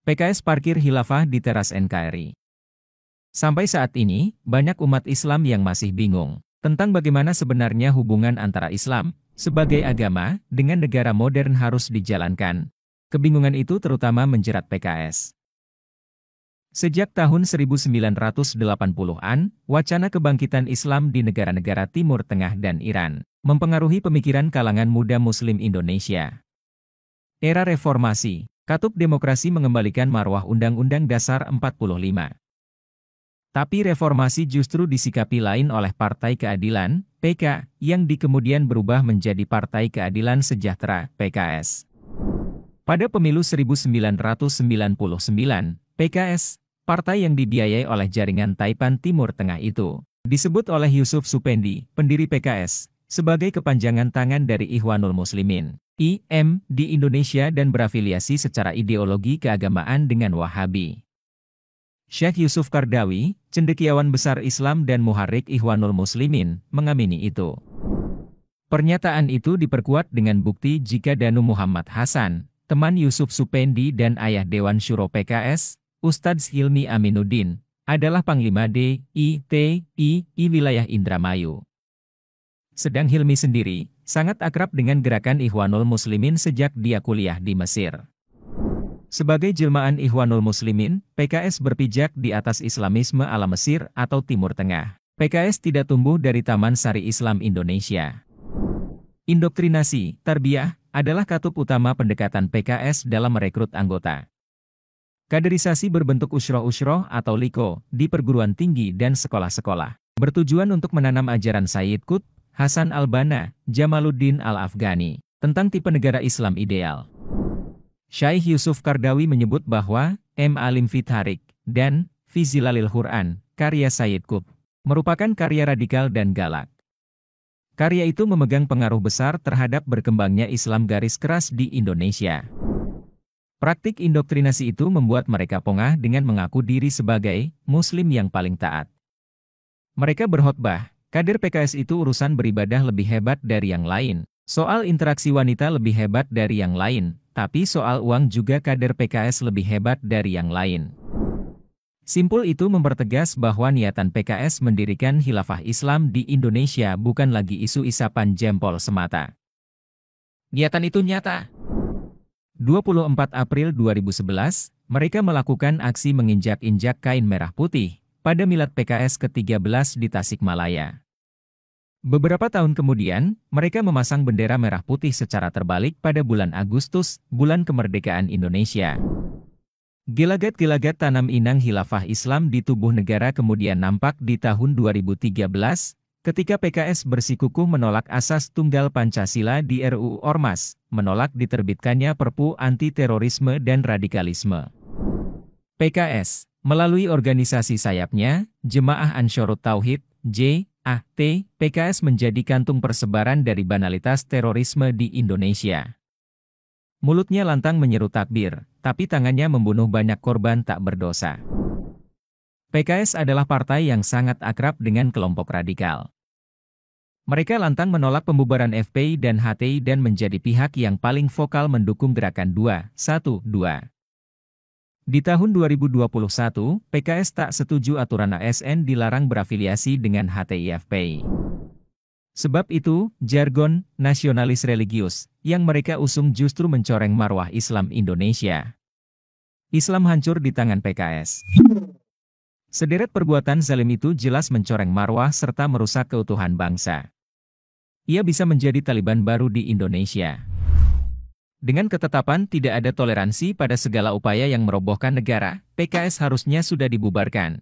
PKS parkir khilafah di teras NKRI. Sampai saat ini, banyak umat Islam yang masih bingung tentang bagaimana sebenarnya hubungan antara Islam sebagai agama dengan negara modern harus dijalankan. Kebingungan itu terutama menjerat PKS. Sejak tahun 1980-an, wacana kebangkitan Islam di negara-negara Timur Tengah dan Iran mempengaruhi pemikiran kalangan muda Muslim Indonesia. Era reformasi, Katup Demokrasi mengembalikan marwah Undang-Undang Dasar 45. Tapi reformasi justru disikapi lain oleh Partai Keadilan, PK, yang kemudian berubah menjadi Partai Keadilan Sejahtera, PKS. Pada pemilu 1999, PKS, partai yang dibiayai oleh jaringan Taipan Timur Tengah itu, disebut oleh Yusuf Supendi, pendiri PKS, sebagai kepanjangan tangan dari Ikhwanul Muslimin, IM, di Indonesia dan berafiliasi secara ideologi keagamaan dengan Wahabi. Syekh Yusuf Qardawi, cendekiawan besar Islam dan muharrik Ikhwanul Muslimin, mengamini itu. Pernyataan itu diperkuat dengan bukti jika Danu Muhammad Hasan, teman Yusuf Supendi dan ayah Dewan Syuro PKS, Ustadz Hilmi Aminuddin, adalah Panglima DITI wilayah Indramayu. Sedang Hilmi sendiri, sangat akrab dengan gerakan Ikhwanul Muslimin sejak dia kuliah di Mesir. Sebagai jelmaan Ikhwanul Muslimin, PKS berpijak di atas Islamisme ala Mesir atau Timur Tengah. PKS tidak tumbuh dari Taman Sari Islam Indonesia. Indoktrinasi, tarbiyah, adalah katup utama pendekatan PKS dalam merekrut anggota. Kaderisasi berbentuk usroh-usroh atau liko di perguruan tinggi dan sekolah-sekolah, bertujuan untuk menanam ajaran Sayyid Qutb, Hasan al-Banna, Jamaluddin al-Afghani, tentang tipe negara Islam ideal. Syekh Yusuf Qardawi menyebut bahwa Alim fi Tarik dan Fi Zilalil Quran, karya Sayyid Qutb, merupakan karya radikal dan galak. Karya itu memegang pengaruh besar terhadap berkembangnya Islam garis keras di Indonesia. Praktik indoktrinasi itu membuat mereka pongah dengan mengaku diri sebagai Muslim yang paling taat. Mereka berkhotbah, kader PKS itu urusan beribadah lebih hebat dari yang lain, soal interaksi wanita lebih hebat dari yang lain, tapi soal uang juga kader PKS lebih hebat dari yang lain. Simpul itu mempertegas bahwa niatan PKS mendirikan khilafah Islam di Indonesia bukan lagi isu isapan jempol semata. Niatan itu nyata. 24 April 2011, mereka melakukan aksi menginjak-injak kain merah putih pada milad PKS ke-13 di Tasikmalaya. Beberapa tahun kemudian, mereka memasang bendera merah putih secara terbalik pada bulan Agustus, bulan kemerdekaan Indonesia. Gelagat-gelagat tanam inang khilafah Islam di tubuh negara kemudian nampak di tahun 2013, ketika PKS bersikukuh menolak asas tunggal Pancasila di RUU Ormas, menolak diterbitkannya Perpu Anti-Terorisme dan Radikalisme. PKS, melalui organisasi sayapnya, Jemaah Ansharut Tauhid, JAT, PKS menjadi kantung persebaran dari banalitas terorisme di Indonesia. Mulutnya lantang menyeru takbir, tapi tangannya membunuh banyak korban tak berdosa. PKS adalah partai yang sangat akrab dengan kelompok radikal. Mereka lantang menolak pembubaran FPI dan HTI dan menjadi pihak yang paling vokal mendukung gerakan 212. Di tahun 2021, PKS tak setuju aturan ASN dilarang berafiliasi dengan HTI FPI. Sebab itu, jargon nasionalis religius yang mereka usung justru mencoreng marwah Islam Indonesia. Islam hancur di tangan PKS. Sederet perbuatan zalim itu jelas mencoreng marwah serta merusak keutuhan bangsa. Ia bisa menjadi Taliban baru di Indonesia. Dengan ketetapan tidak ada toleransi pada segala upaya yang merobohkan negara, PKS harusnya sudah dibubarkan.